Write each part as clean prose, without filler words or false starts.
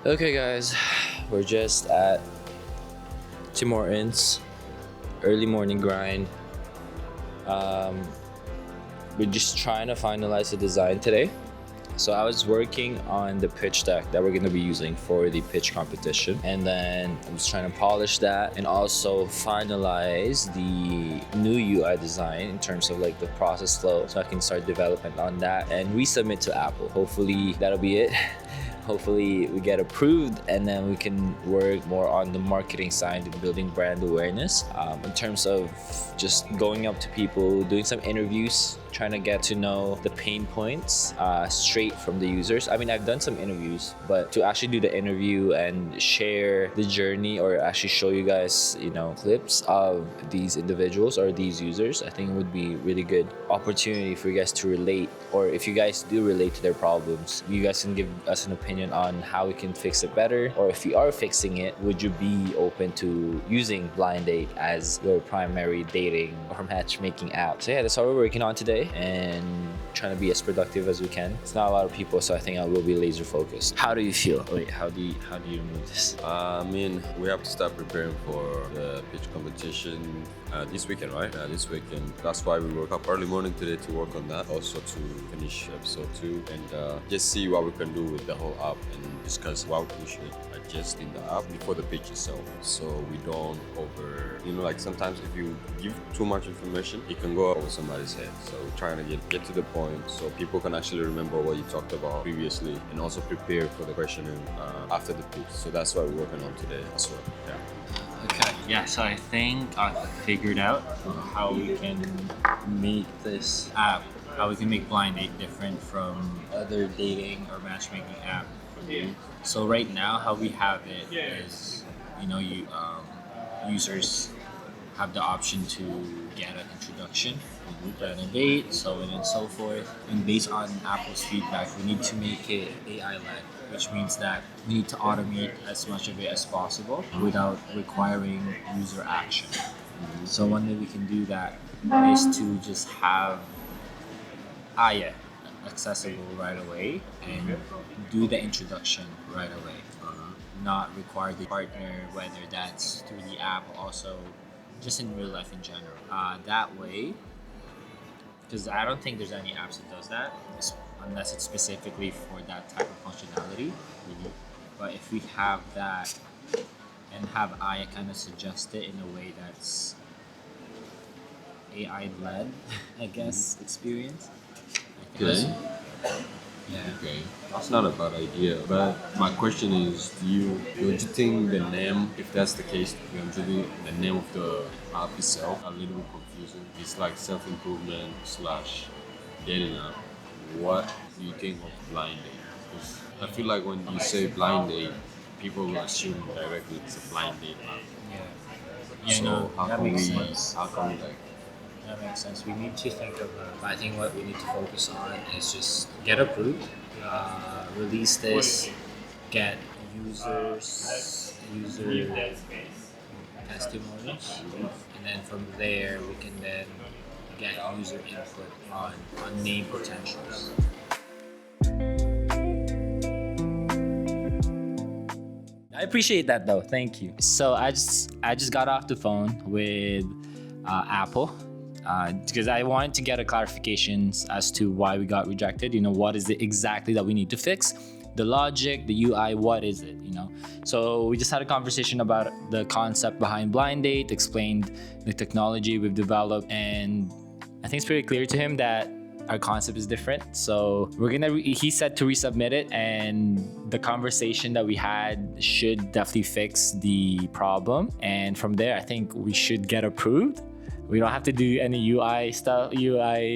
Okay guys, we're just at Tim Hortons, early morning grind. We're just trying to finalize the design today. So I was working on the pitch deck that we're gonna be using for the pitch competition. And then I was trying to polish that and also finalize the new UI design in terms of like the process flow, so I can start development on that and resubmit to Apple. Hopefully that'll be it. Hopefully we get approved and then we can work more on the marketing side and building brand awareness. In terms of just going up to people, doing some interviews, trying to get to know the pain points straight from the users. I mean, I've done some interviews, but to actually do the interview and share the journey or actually show you guys, clips of these individuals or these users, I think it would be really good opportunity for you guys to relate. Or if you guys do relate to their problems, you guys can give us an opinion on how we can fix it better. Or if you are fixing it, would you be open to using BlinDate as your primary dating or matchmaking app? So yeah, that's what we're working on today and trying to be as productive as we can. It's not a lot of people, so I think I will be laser focused. How do you feel? Wait, how do you remove this? We have to start preparing for the pitch competition this weekend, right? This weekend. That's why we woke up early morning today to work on that. Also to finish episode 2 and just see what we can do with the whole app and discuss what we should adjust in the app before the pitch itself. So we don't like sometimes if you give too much information, it can go over somebody's head. So we're trying to get to the point so people can actually remember what you talked about previously and also prepare for the questioning after the pitch. So that's what we're working on today as well. Yeah. Okay, yeah, so I think I figured out how we can make this app, how we can make BlinDate different from other dating or matchmaking app. So right now, how we have it is, users have the option to get an introduction, get a date, so on and so forth. And based on Apple's feedback, we need to make it AI-led, which means that we need to automate as much of it as possible without requiring user action. So one way we can do that is to just have Aya accessible right away and do the introduction right away. Not require the partner, whether that's through the app or also just in real life in general. That way, because I don't think there's any apps that does that, unless it's specifically for that type of functionality. But if we have that and have Aya kind of suggest it in a way that's AI-led, I guess, experience. Okay. Yeah. Okay, that's not a bad idea. But my question is, do you think the name, if that's the case, the name of the app itself a little bit confusing? It's like self-improvement / dating app. What do you think of BlinDate? Because I feel like when you say BlinDate, people will assume directly it's a blind date app. Yeah. So how can we that makes sense. We need to think of I think what we need to focus on is just get approved, release this, get user testimonials, and then from there we can then get user input on name potentials. I appreciate that though. Thank you. So I just got off the phone with Apple. Because I wanted to get a clarifications as to why we got rejected. What is it exactly that we need to fix? The logic, the UI, what is it? So we just had a conversation about the concept behind BlinDate, explained the technology we've developed, and I think it's pretty clear to him that our concept is different. So he said to resubmit it, and the conversation that we had should definitely fix the problem. And from there, I think we should get approved. We don't have to do any UI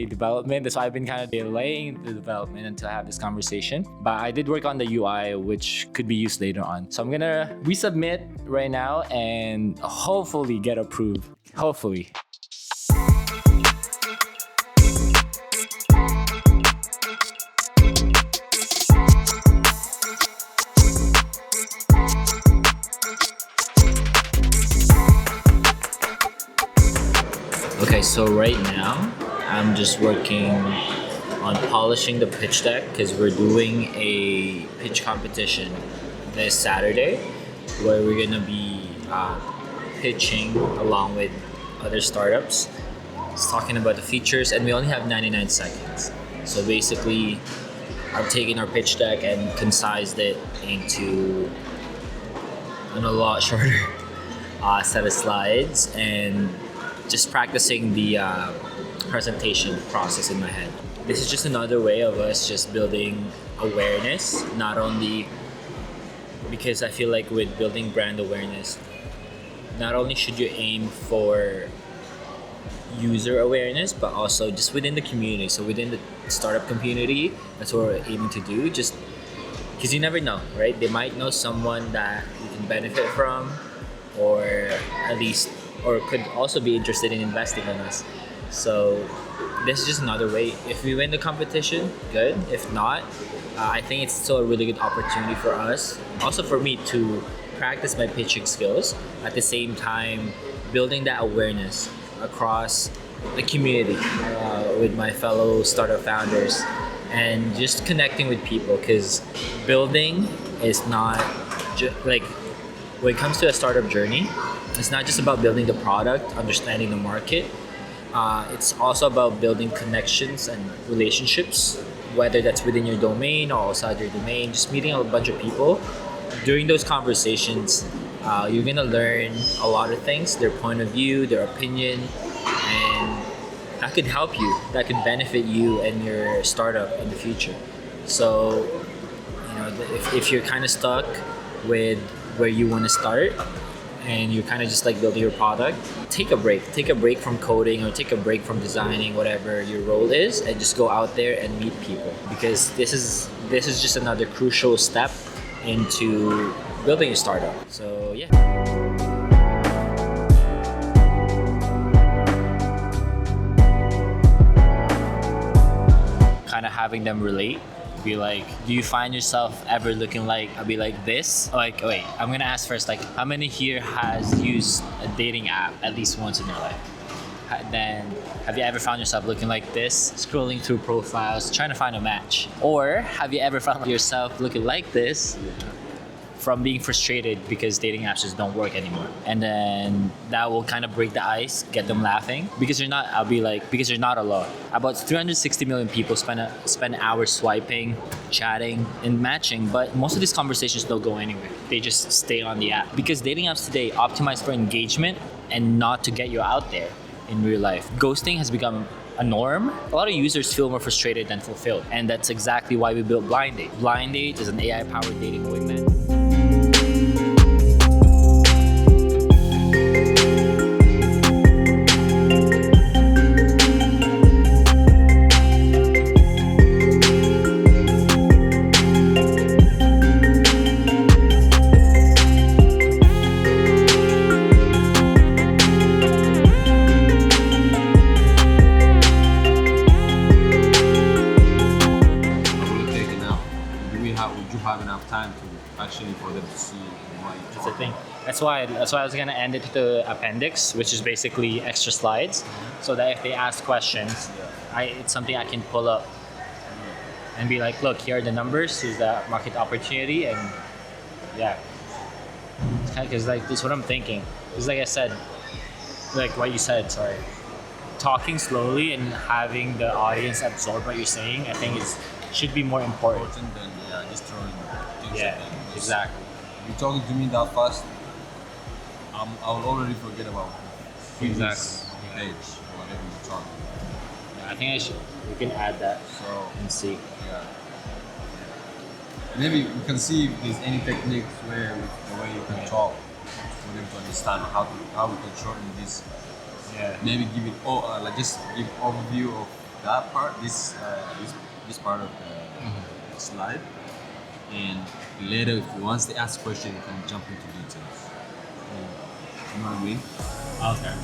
development. That's why I've been kind of delaying the development until I have this conversation. But I did work on the UI, which could be used later on. So I'm gonna resubmit right now and hopefully get approved. Hopefully. Okay, so right now I'm just working on polishing the pitch deck because we're doing a pitch competition this Saturday, where we're gonna be pitching along with other startups. It's talking about the features, and we only have 99 seconds. So basically, I've taken our pitch deck and concised it into a lot shorter set of slides, and just practicing the presentation process in my head. This is just another way of us just building awareness, not only because I feel like with building brand awareness, not only should you aim for user awareness, but also just within the community. So within the startup community, that's what we're aiming to do. Just because you never know, right? They might know someone that you can benefit from, or at least, or could also be interested in investing in us. So this is just another way. If we win the competition, good. If not, I think it's still a really good opportunity for us. Also for me to practice my pitching skills, at the same time building that awareness across the community with my fellow startup founders, and just connecting with people, because building is not like, when it comes to a startup journey, it's not just about building the product, understanding the market. It's also about building connections and relationships, whether that's within your domain or outside your domain, just meeting a bunch of people. During those conversations, you're gonna learn a lot of things, their point of view, their opinion, and that could help you, that could benefit you and your startup in the future. So, if you're kind of stuck with where you want to start, and you're kind of just like building your product, take a break from coding, or take a break from designing, whatever your role is, and just go out there and meet people, because this is just another crucial step into building a startup. So yeah. Kind of having them relate, be like, do you find yourself ever looking like, I'll be like this? Like, wait, I'm gonna ask first, like, how many here has used a dating app at least once in their life? Then, have you ever found yourself looking like this, scrolling through profiles, trying to find a match? Or have you ever found yourself looking like this from being frustrated because dating apps just don't work anymore? And then that will kind of break the ice, get them laughing, because you're not alone. About 360 million people spend hours swiping, chatting, and matching, but most of these conversations don't go anywhere. They just stay on the app, because dating apps today optimize for engagement and not to get you out there in real life. Ghosting has become a norm. A lot of users feel more frustrated than fulfilled, and that's exactly why we built BlinDate. BlinDate is an AI-powered dating wingman. That's the thing. That's why I was gonna end it to the appendix, which is basically extra slides, so that if they ask questions, it's something I can pull up and be like, look, here are the numbers, here's the market opportunity, and yeah. It's kind of, because like, this is what I'm thinking. Because like I said, like what you said, sorry, talking slowly and having the audience absorb what you're saying, I think should be more important than just throwing things yeah, at them. exactly. If you're talking to me that fast, I will already forget about Exactly. page or whatever you're talking about. Yeah, I think we can add that So and see. yeah. Maybe we can see if there's any techniques where the way you can talk for them to understand how we can shorten this. Yeah. Maybe give it like just give overview of that part, this part of the slide, and later once they ask question, you can jump into details. You know what I mean? Okay.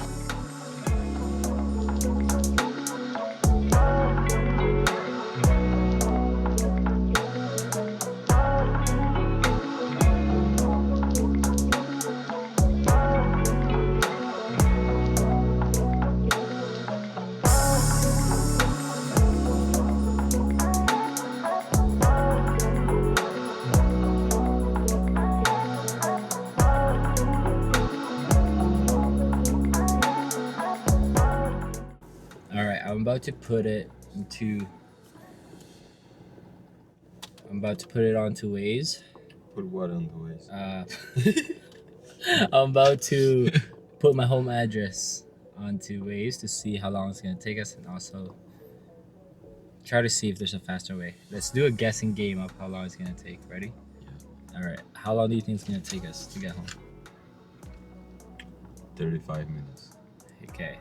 about to put it into. I'm about to put it onto Waze. Put what on the ways? I'm about to put my home address onto Waze to see how long it's gonna take us, and also try to see if there's a faster way. Let's do a guessing game of how long it's gonna take. Ready? Yeah. All right. How long do you think it's gonna take us to get home? 35 minutes. Okay.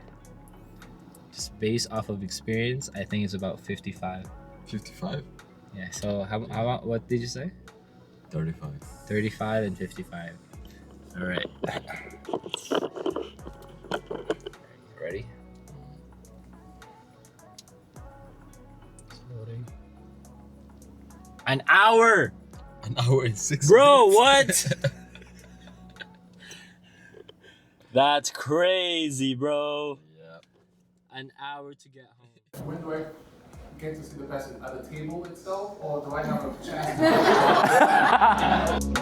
Just based off of experience, I think it's about 55. 55. Yeah. So how what did you say? 35. 35 and 55. All right. Ready? It's loading. An hour. An hour and 6 Bro, minutes. what? That's crazy, bro. Yeah. An hour to get home. When do I get to see the person? At the table itself, or do I have a chance?